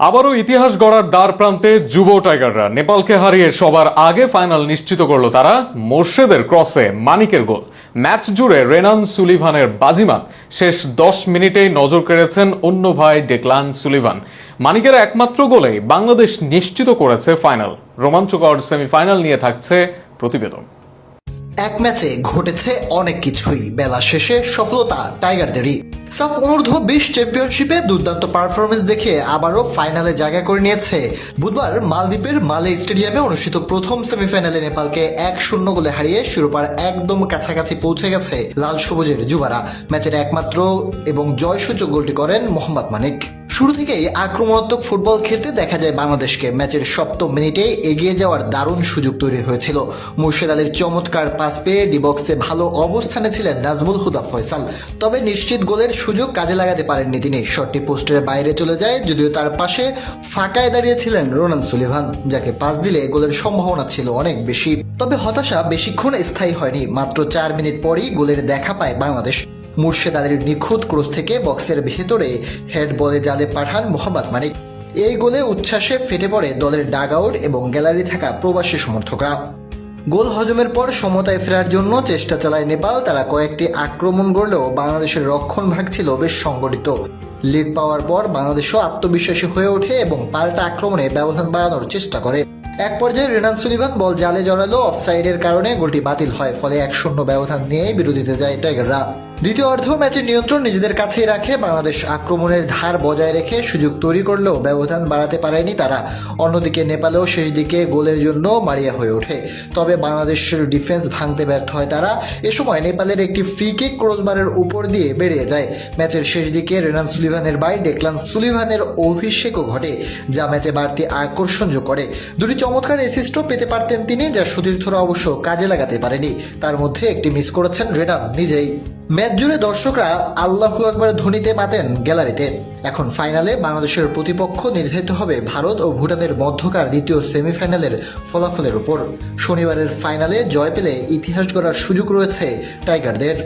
আবারও ইতিহাস গড়ার দ্বার প্রান্তে যুব টাইগাররা নেপালকে হারিয়ে সবার আগে ফাইনাল নিশ্চিত করলো তারা। মোর্শেদের ক্রসে মানিকের গোল, ম্যাচ জুড়ে রেনান সুলিভানের বাজিমাত, শেষ 10 মিনিটেই নজর কেড়েছেন অন্য ভাই ডেকলান সুলিভান। মানিকের একমাত্র গোলেই বাংলাদেশ নিশ্চিত করেছে ফাইনাল। রোমাঞ্চকর সেমিফাইনাল নিয়ে থাকছে প্রতিবেদন। এক ম্যাচে ঘটেছে অনেক কিছুই, বেলা শেষে সফলতা টাইগারদেরই। সাফ অনূর্ধ্ব 20 চ্যাম্পিয়নশিপে দুর্দান্ত পারফরমেন্স দেখে আবারও ফাইনালে জায়গা করে নিয়েছে। বুধবার মালদ্বীপের মালে স্টেডিয়ামে অনুষ্ঠিত প্রথম সেমিফাইনালে নেপালকে 1-0 গোলে হারিয়ে শিরোপার একদম কাছাকাছি পৌঁছে গেছে লাল সবুজের যুবারা। ম্যাচের একমাত্র এবং জয়সূচক গোলটি করেন মোহাম্মদ মানিক। শুরু থেকেই আক্রমণাত্মক ফুটবল খেলতে দেখা যায় বাংলাদেশকে। ম্যাচের 7ম মিনিটে এগিয়ে যাওয়ার দারুণ সুযোগ তৈরি হয়েছিল। মুর্শেদ আলীর চমৎকার পাস পেয়ে ডি বক্সে ভালো অবস্থানে ছিলেন নাজমুল হুদা ফয়সাল, তবে নিশ্চিত গোলের সুযোগ কাজে লাগাতে পারেননি তিনি। শটটি পোস্টের বাইরে চলে যায়, যদিও তার পাশে ফাঁকায় দাঁড়িয়েছিলেন রোনান সুলিভান, যাকে পাস দিলে গোলের সম্ভাবনা ছিল অনেক বেশি। তবে হতাশা বেশিক্ষণ স্থায়ী হয়নি। মাত্র 4 মিনিট পরই গোলের দেখা পায় বাংলাদেশ। মুর্শেদ আলীর নিখুঁত ক্রস থেকে বক্সের ভেতরে হেড বলে জালে পাঠান মোহাম্মদ মানিক। এই গোলে উচ্ছ্বাসে ফেটে পড়ে দলের ডাগ আউট এবং গ্যালারি থাকা প্রবাসী সমর্থকরা। গোল হজমের পর সমতায় ফেরার জন্য চেষ্টা চালায় নেপাল। তারা কয়েকটি আক্রমণ গড়লেও বাংলাদেশের রক্ষণ ভাগ ছিল বেশ সংগঠিত। লিড পাওয়ার পর বাংলাদেশও আত্মবিশ্বাসী হয়ে ওঠে এবং পাল্টা আক্রমণে ব্যবধান বাড়ানোর চেষ্টা করে। এক পর্যায়ে রেনান সুলিভান বল জালে জড়ালো, অফসাইডের কারণে গোলটি বাতিল হয়। ফলে 1-0 ব্যবধান নিয়ে বিরতিতে যায় টাইগাররা। দ্বিতীয় অর্ধ ম্যাচের নিয়ন্ত্রণ নিজেদের কাছেই রাখে বাংলাদেশ। আক্রমণের ধার বজায় রেখে সুযোগ তৈরি করলেও ব্যবধান বাড়াতে পারেনি তারা। অন্যদিকে নেপালেও শেষ দিকে গোলের জন্য মারিয়া হয়ে ওঠে, তবে বাংলাদেশের ডিফেন্স ভাঙতে ব্যর্থ হয় তারা। এ সময় নেপালের একটি ফ্রি কিক ক্রসবারের উপর দিয়ে বেরিয়ে যায়। ম্যাচের শেষ দিকে রেনান সুলিভানের ভাই ডেকলান সুলিভানের অভিষেকও ঘটে, যা ম্যাচে বাড়তি আকর্ষণ যোগ করে। দুটি চমৎকার অ্যাসিস্টও পেতে পারতেন তিনি, যা সতীর্থরা অবশ্য কাজে লাগাতে পারেনি। তার মধ্যে একটি মিস করেছেন রেনান নিজেই। ম্যাচ জুড়ে দর্শকরা আল্লাহু আকবার ধ্বনিতে মাতেন গ্যালারিতে। এখন ফাইনালে বাংলাদেশের প্রতিপক্ষ নির্ধারিত হবে ভারত ও ভুটানের মধ্যকার দ্বিতীয় সেমিফাইনালের ফলাফলের উপর। শনিবারের ফাইনালে জয় পেলে ইতিহাস গড়ার সুযোগ রয়েছে টাইগারদের।